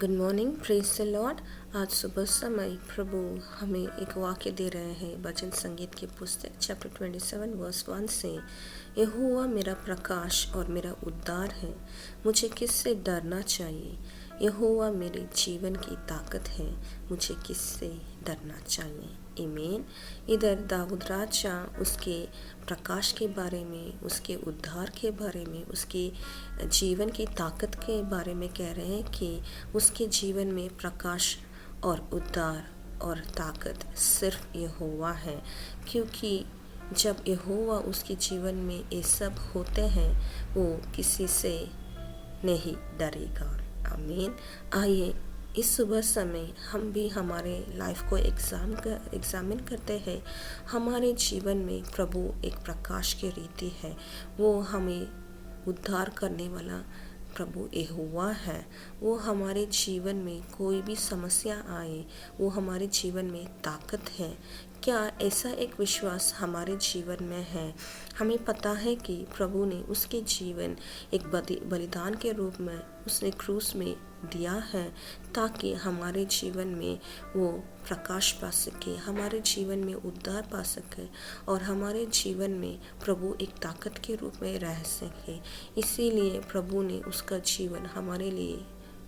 Good morning, praise the Lord. आज सुबह समय प्रभु हमें एक वाक्य दे रहे हैं भजन संगीत की पुस्तक चैप्टर 27 वर्स 1 से। यहोवा मेरा प्रकाश और मेरा उद्धार है, मुझे किससे डरना चाहिए। यहोवा मेरे जीवन की ताकत है, मुझे किससे डरना चाहिए। आमीन। इधर दाऊद राजा उसके प्रकाश के बारे में, उसके उद्धार के बारे में, उसके जीवन की ताकत के बारे में कह रहे हैं कि उसके जीवन में प्रकाश और उद्धार और ताकत सिर्फ यहोवा है, क्योंकि जब यहोवा उसके जीवन में ये सब होते हैं वो किसी से नहीं डरेगा। आमीन। आइए इस सुबह समय हम भी हमारे लाइफ को एग्जामिन करते हैं। हमारे जीवन में प्रभु एक प्रकाश की रीति है, वो हमें उद्धार करने वाला प्रभु यहोवा है। वो हमारे जीवन में कोई भी समस्या आए, वो हमारे जीवन में ताकत है। क्या ऐसा एक विश्वास हमारे जीवन में है? हमें पता है कि प्रभु ने उसके जीवन एक बलिदान के रूप में उसने क्रूस में दिया है, ताकि हमारे जीवन में वो प्रकाश पा सके, हमारे जीवन में उद्धार पा सके और हमारे जीवन में प्रभु एक ताकत के रूप में रह सके। इसीलिए प्रभु ने उसका जीवन हमारे लिए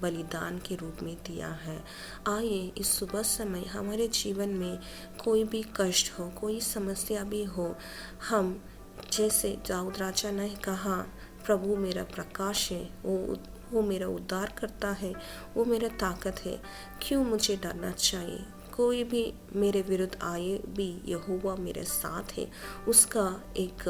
बलिदान के रूप में दिया है। आइए इस सुबह समय हमारे जीवन में कोई भी कष्ट हो, कोई समस्या भी हो, हम जैसे दाऊद राजा ने कहा, प्रभु मेरा प्रकाश है, वो मेरा उद्धार करता है, वो मेरा ताकत है, क्यों मुझे डरना चाहिए। कोई भी मेरे विरुद्ध आए भी यहोवा मेरे साथ है, उसका एक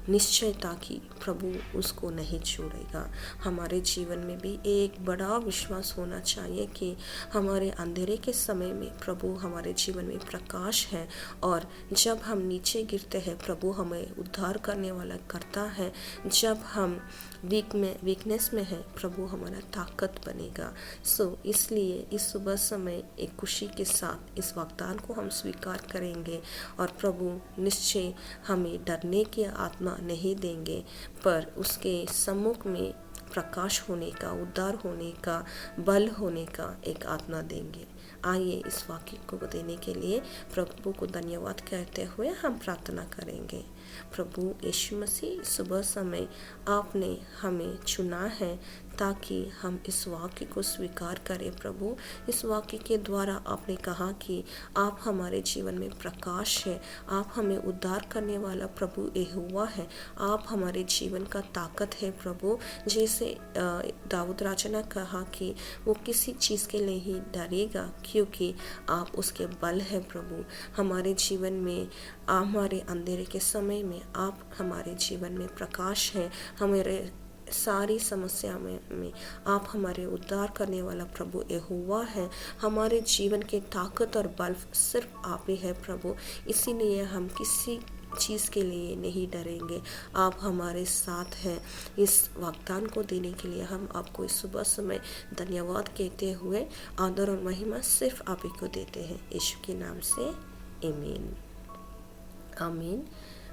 निश्चयता कि प्रभु उसको नहीं छोड़ेगा। हमारे जीवन में भी एक बड़ा विश्वास होना चाहिए कि हमारे अंधेरे के समय में प्रभु हमारे जीवन में प्रकाश है, और जब हम नीचे गिरते हैं प्रभु हमें उद्धार करने वाला करता है। जब हम वीकनेस में है प्रभु हमारा ताकत बनेगा। इसलिए इस सुबह समय एक खुशी के साथ इस वाग्दान को हम स्वीकार करेंगे, और प्रभु निश्चय हमें डरने की आत्मा नहीं देंगे, पर उसके सम्मुख में प्रकाश होने का, उद्धार होने का, बल होने का एक आत्मा देंगे। आइए इस वाक्य को देने के लिए प्रभु को धन्यवाद कहते हुए हम प्रार्थना करेंगे। प्रभु यीशु मसीह, सुबह समय आपने हमें चुना है ताकि हम इस वाक्य को स्वीकार करें। प्रभु इस वाक्य के द्वारा आपने कहा कि आप हमारे जीवन में प्रकाश है, आप हमें उद्धार करने वाला प्रभु यहोवा है, आप हमारे जीवन का ताकत है। प्रभु जैसे दाऊद राजा ने कहा कि वो किसी चीज़ के लिए ही डरेगा, क्योंकि आप उसके बल है। प्रभु हमारे जीवन में, हमारे अंधेरे के समय में आप हमारे जीवन में प्रकाश है, हमारे सारी समस्या में आप हमारे उद्धार करने वाला प्रभु यहोवा है। हमारे जीवन के ताकत और बल सिर्फ आप ही है प्रभु, इसीलिए हम किसी चीज़ के लिए नहीं डरेंगे, आप हमारे साथ हैं। इस वाग्दान को देने के लिए हम आपको इस सुबह समय धन्यवाद कहते हुए आदर और महिमा सिर्फ आप ही को देते हैं, यीशु के नाम से आमीन। आमीन।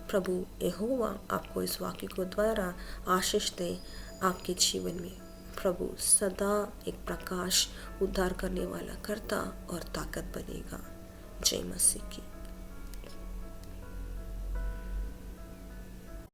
प्रभु यहोवा आपको इस वाक्य को द्वारा आशीष दे। आपके जीवन में प्रभु सदा एक प्रकाश, उद्धार करने वाला करता और ताकत बनेगा। जय मसीह की।